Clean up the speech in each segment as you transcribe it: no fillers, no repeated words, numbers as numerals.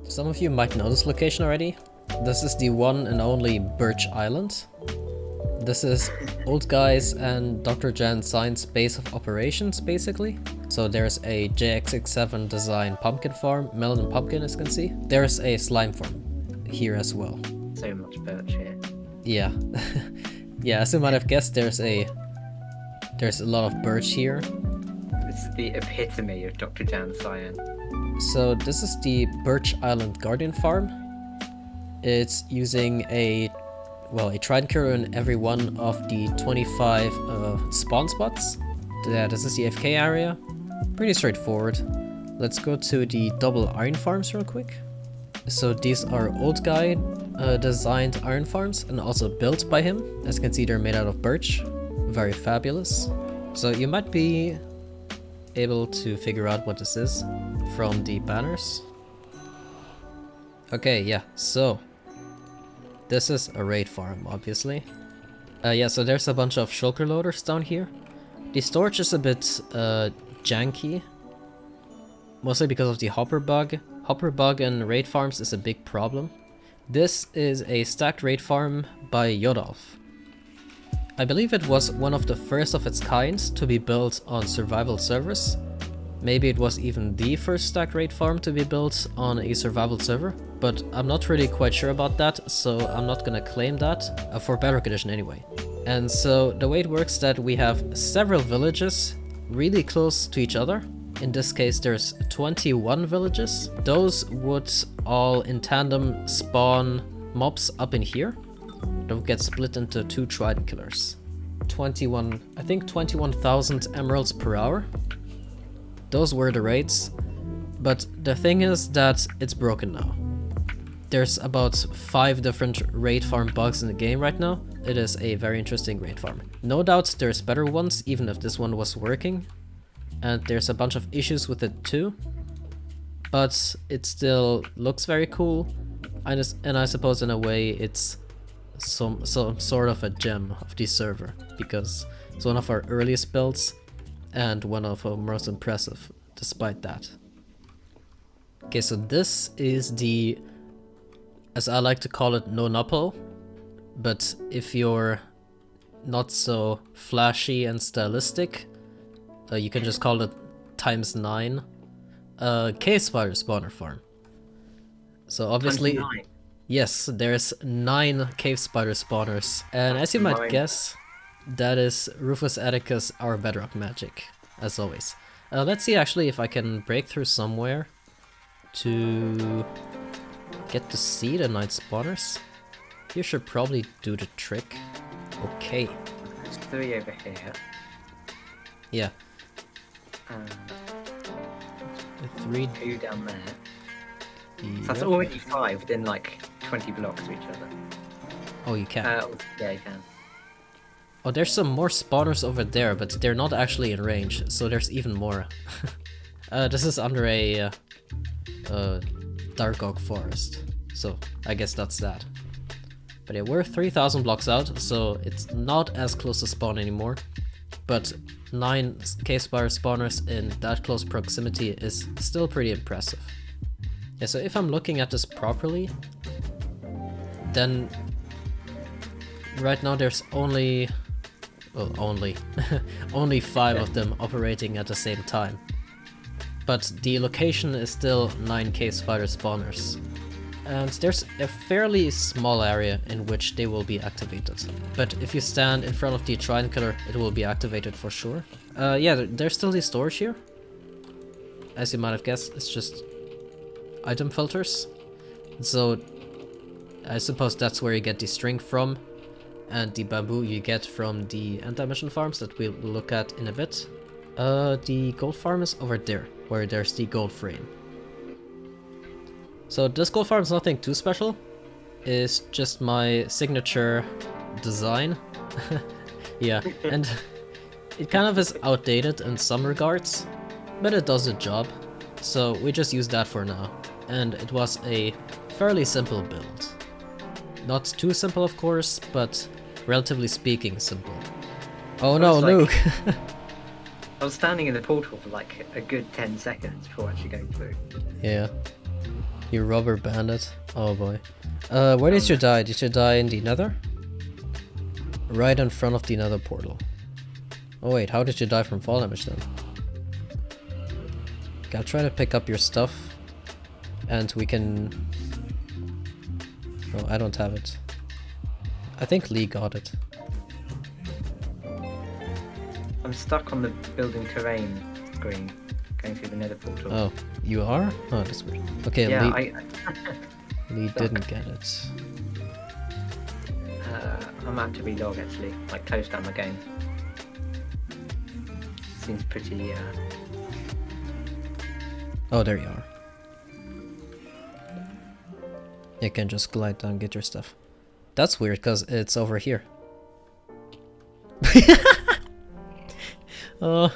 Some of you might know this location already. This is the one and only Birch Island. This is Old Guy's and DrJanCyan's base of operations, basically. So there's a JX67 design pumpkin farm, melon and pumpkin as you can see. There's a slime farm here as well. So much birch here. Yeah. Yeah, as you might have guessed, there's a lot of birch here. It's the epitome of DrJanCyan. So this is the Birch Island Guardian Farm. It's using a Trident Killer in every one of the 25 spawn spots. Yeah, this is the FK area. Pretty straightforward. Let's go to the double iron farms real quick. So these are Old Guy designed iron farms and also built by him. As you can see, they're made out of birch. Very fabulous. So you might be able to figure out what this is from the banners. Okay, yeah, so this is a raid farm, obviously. Yeah, so there's a bunch of shulker loaders down here. The storage is a bit janky, mostly because of the hopper bug. Hopper bug in raid farms is a big problem. This is a stacked raid farm by Yodalf. I believe it was one of the first of its kind to be built on survival servers. Maybe it was even the first stacked raid farm to be built on a survival server, but I'm not really quite sure about that, so I'm not gonna claim that, for Bedrock Edition anyway. And so the way it works is that we have several villages really close to each other. In this case there's 21 villages. Those would all in tandem spawn mobs up in here. That would get split into 2 Trident Killers. 21,000 emeralds per hour. Those were the raids, but the thing is that it's broken now. There's about 5 different raid farm bugs in the game right now. It is a very interesting raid farm. No doubt there's better ones, even if this one was working. And there's a bunch of issues with it too. But it still looks very cool. And I suppose in a way it's some sort of a gem of the server, because it's one of our earliest builds and one of our most impressive despite that. Okay, so this is the, as I like to call it, no-nupple, but if you're not so flashy and stylistic, you can just call it ×9 Casefire spawner farm. So obviously, yes, there's 9 cave spider spawners, and as you might guess, that is RufusAtticus, our Bedrock magic, as always. Let's see actually if I can break through somewhere to get to see the 9 spawners. You should probably do the trick. Okay. There's 3 over here. Yeah. 3 2 down there. Yep. So that's already 5 within like 20 blocks of each other. Oh, you can. Yeah, you can. Oh, there's some more spawners over there, but they're not actually in range, so there's even more. This is under a dark oak forest, so I guess that's that. But yeah, we're 3,000 blocks out, so it's not as close to spawn anymore. But 9 cave spider spawners in that close proximity is still pretty impressive. Yeah, so if I'm looking at this properly, then right now there's only, well, only 5 of them operating at the same time. But the location is still 9 cave spider spawners. And there's a fairly small area in which they will be activated. But if you stand in front of the Trident Killer, it will be activated for sure. Yeah, there's still the storage here. As you might have guessed, it's just item filters. So I suppose that's where you get the string from, and the bamboo you get from the anti-mission farms that we'll look at in a bit. The gold farm is over there, where there's the gold frame. So this gold farm is nothing too special. It's just my signature design. Yeah, and it kind of is outdated in some regards, but it does the job. So we just use that for now. And it was a fairly simple build. Not too simple, of course, but relatively speaking simple. Oh no, was like- Luke! I was standing in the portal for like a good 10 seconds before actually going through. Yeah. You rubber bandit. Oh boy. Where did you die? Did you die in the nether? Right in front of the nether portal. Oh wait, how did you die from fall damage then? Okay, I'll try to pick up your stuff. And we can... Oh, I don't have it. I think Lee got it. I'm stuck on the building terrain screen, going through the nether portal. Oh, you are? Oh, that's weird. Okay, yeah, Lee, Lee didn't get it. I'm about to relog actually, like close down my game. Seems pretty, Oh, there you are. You can just glide down and get your stuff. That's weird, because it's over here. Oh.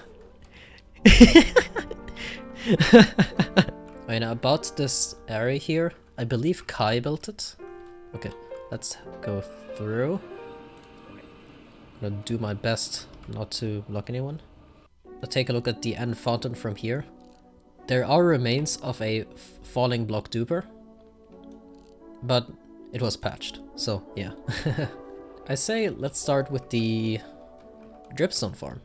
Wait, now about this area here, I believe Kai built it. Okay, let's go through. I'm gonna do my best not to block anyone. I'll take a look at the end fountain from here. There are remains of a falling block duper, but it was patched, so yeah. I say let's start with the dripstone farm.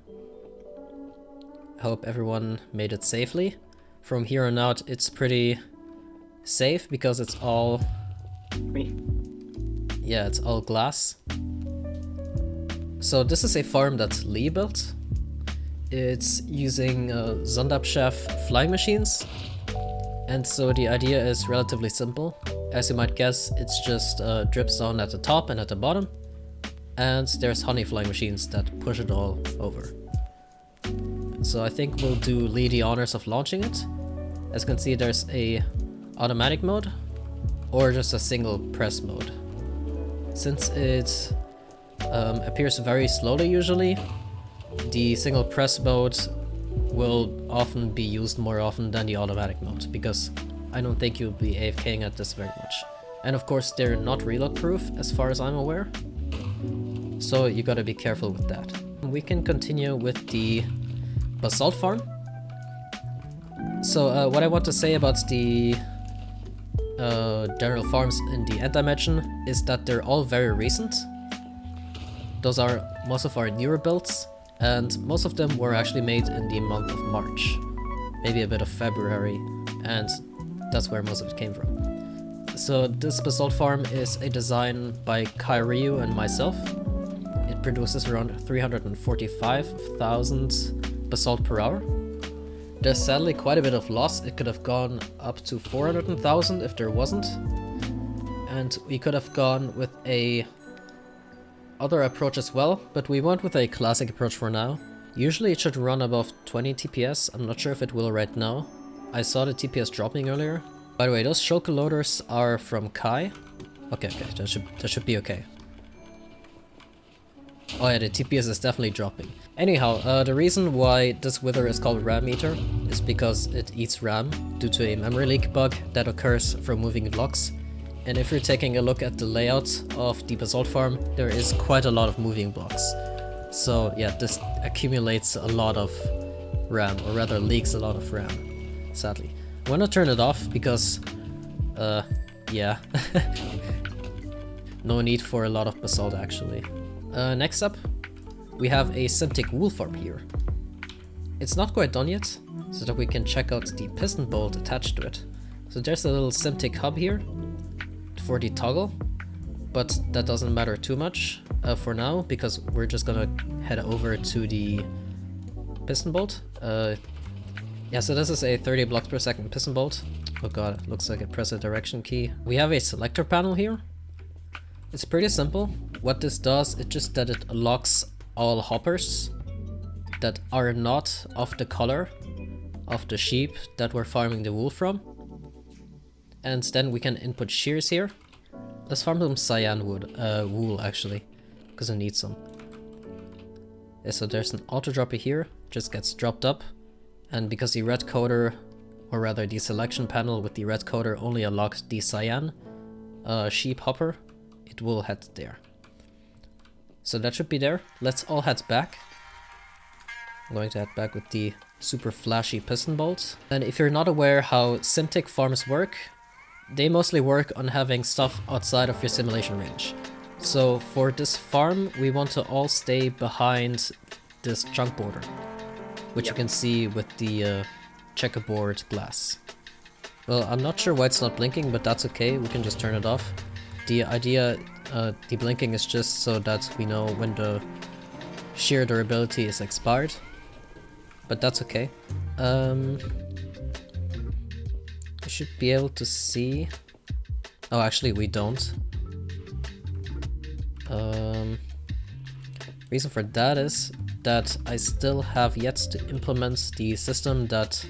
I hope everyone made it safely. From here on out it's pretty safe because it's all... Yeah, it's all glass. So this is a farm that Lee built. It's using Sonderschaft flying machines. And so the idea is relatively simple. As you might guess, it's just dripstone at the top and at the bottom. And there's honey flying machines that push it all over. So I think we'll do Lee the honors of launching it. As you can see, there's a automatic mode or just a single press mode. Since it appears very slowly usually, the single press mode will often be used more often than the automatic mode, because I don't think you'll be AFKing at this very much. And of course they're not reload proof as far as I'm aware, so you gotta be careful with that. We can continue with the basalt farm. So what I want to say about the general farms in the end dimension is that they're all very recent. Those are most of our newer builds, and most of them were actually made in the month of March, maybe a bit of February, and that's where most of it came from. So this basalt farm is a design by Kairyu and myself. It produces around 345,000 basalt per hour. There's sadly quite a bit of loss. It could have gone up to 400,000 if there wasn't. And we could have gone with a other approach as well, but we went with a classic approach for now. Usually it should run above 20 TPS. I'm not sure if it will right now. I saw the TPS dropping earlier. By the way, those shulker loaders are from Kai. Okay, that should be okay. Oh yeah, the TPS is definitely dropping. Anyhow, the reason why this wither is called RAM eater is because it eats RAM due to a memory leak bug that occurs from moving blocks. And if you're taking a look at the layout of the basalt farm, there is quite a lot of moving blocks. So yeah, this accumulates a lot of RAM, or rather leaks a lot of RAM, sadly. I'm gonna turn it off because, yeah. No need for a lot of basalt actually. Next up, we have a Simtic wool farm here. It's not quite done yet, so that we can check out the piston bolt attached to it. So there's a little Simtic hub here for the toggle, but that doesn't matter too much for now, because we're just gonna head over to the piston bolt. Yeah, so this is a 30 blocks per second piston bolt. Oh god, it looks like I press a direction key. We have a selector panel here. It's pretty simple. What this does, it just that it locks all hoppers that are not of the color of the sheep that we're farming the wool from. And then we can input shears here. Let's farm some cyan wool actually, because I need some. Yeah, so there's an auto dropper here, just gets dropped up. And because the red coder, or rather the selection panel with the red coder only unlocks the cyan sheep hopper, it will head there. So that should be there. Let's all head back. I'm going to head back with the super flashy piston bolt. And if you're not aware how Simtic farms work, they mostly work on having stuff outside of your simulation range. So for this farm, we want to all stay behind this chunk border, which you can see with the checkerboard glass. Well, I'm not sure why it's not blinking, but that's okay, we can just turn it off. The idea, the blinking is just so that we know when the shear durability is expired, but that's okay. We should be able to see... Oh, actually we don't. Reason for that is that I still have yet to implement the system that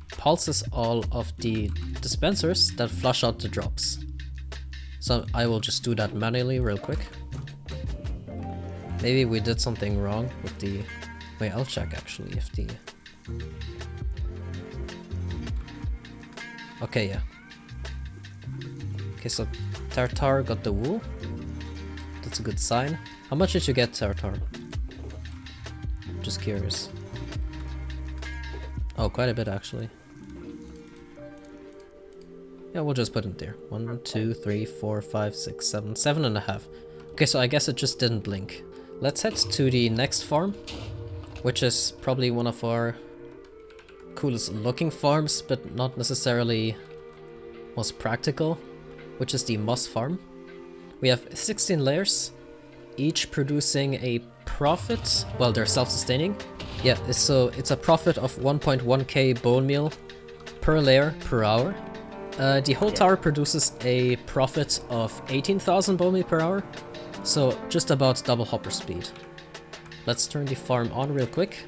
pulses all of the dispensers that flush out the drops. So I will just do that manually real quick. Maybe we did something wrong with the... Wait, I'll check actually if the... Okay, yeah. Okay, so Tartar got the wool. That's a good sign. How much did you get, Tartar? Just curious. Oh, quite a bit actually. Yeah, we'll just put it there. 1, 2, 3, 4, 5, 6, 7, 7.5. Okay, so I guess it just didn't blink. Let's head to the next farm, which is probably one of our coolest looking farms, but not necessarily most practical, which is the moss farm. We have 16 layers, each producing a profit. Well, they're self-sustaining. Yeah, so it's a profit of 1.1k bone meal per layer per hour. The whole tower produces a profit of 18,000 bone meal per hour, so just about double hopper speed. Let's turn the farm on real quick.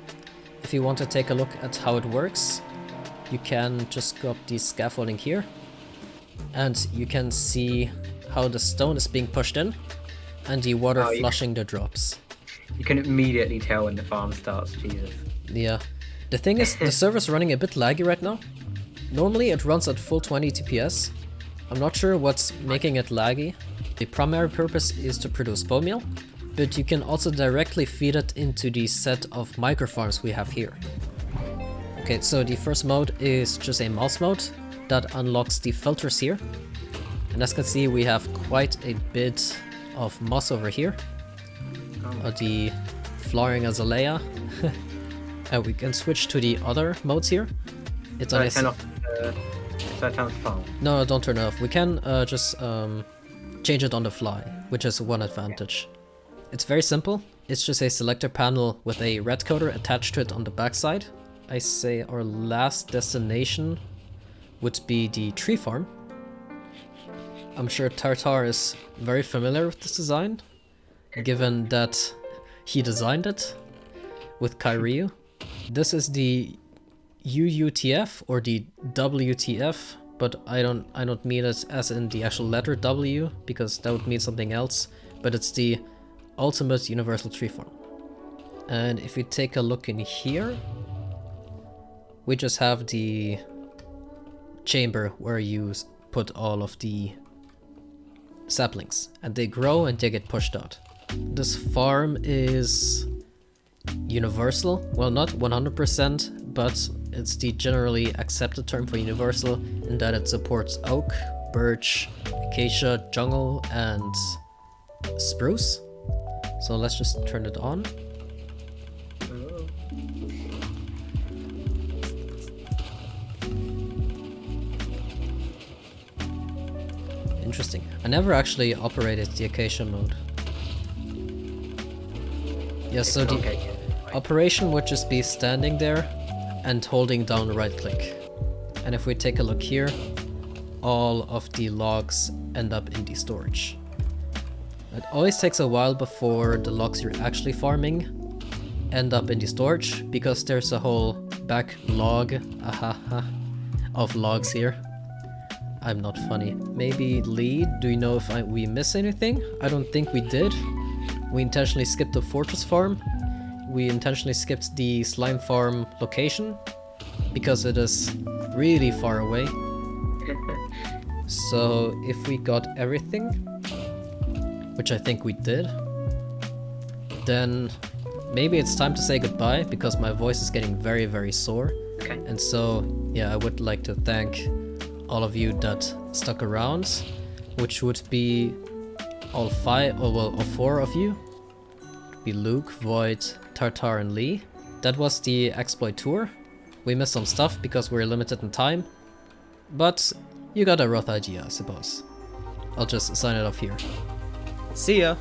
If you want to take a look at how it works, you can just go up the scaffolding here, and you can see how the stone is being pushed in, and the water flushing the drops. You can immediately tell when the farm starts, Jesus. Yeah. The thing is, the server's running a bit laggy right now. Normally it runs at full 20 TPS. I'm not sure what's making it laggy. The primary purpose is to produce bone meal, but you can also directly feed it into the set of microfarms we have here. Okay, so the first mode is just a mouse mode that unlocks the filters here. And as you can see, we have quite a bit of moss over here. The flowering azalea. And we can switch to the other modes here. It's on So I turn off the farm? No, don't turn it off. We can just change it on the fly, which is one advantage. It's very simple. It's just a selector panel with a red coder attached to it on the backside. I say our last destination would be the tree farm. I'm sure Tartar is very familiar with this design, given that he designed it with Kairyu. This is the UUTF or the WTF, but I don't mean it as in the actual letter W, because that would mean something else, but it's the ultimate universal tree farm. And if you take a look in here, we just have the chamber where you put all of the saplings, and they grow and they get pushed out. This farm is universal, well, not 100%, but it's the generally accepted term for universal in that it supports oak, birch, acacia, jungle, and spruce. So let's just turn it on. Interesting. I never actually operated the acacia mode. Yeah, so the operation would just be standing there and holding down right click. And if we take a look here, all of the logs end up in the storage. It always takes a while before the logs you're actually farming end up in the storage, because there's a whole backlog of logs here. I'm not funny. Maybe Lee, do you know if we miss anything? I don't think we did. We intentionally skipped the fortress farm. We intentionally skipped the slime farm location because it is really far away. So if we got everything, which I think we did, then maybe it's time to say goodbye because my voice is getting very, very sore. Okay. And so, yeah, I would like to thank all of you that stuck around, which would be all four of you. Be Luke, Void, Tartar, and Lee. That was the Xploit tour. We missed some stuff because we're limited in time, but you got a rough idea, I suppose. I'll just sign it off here. See ya!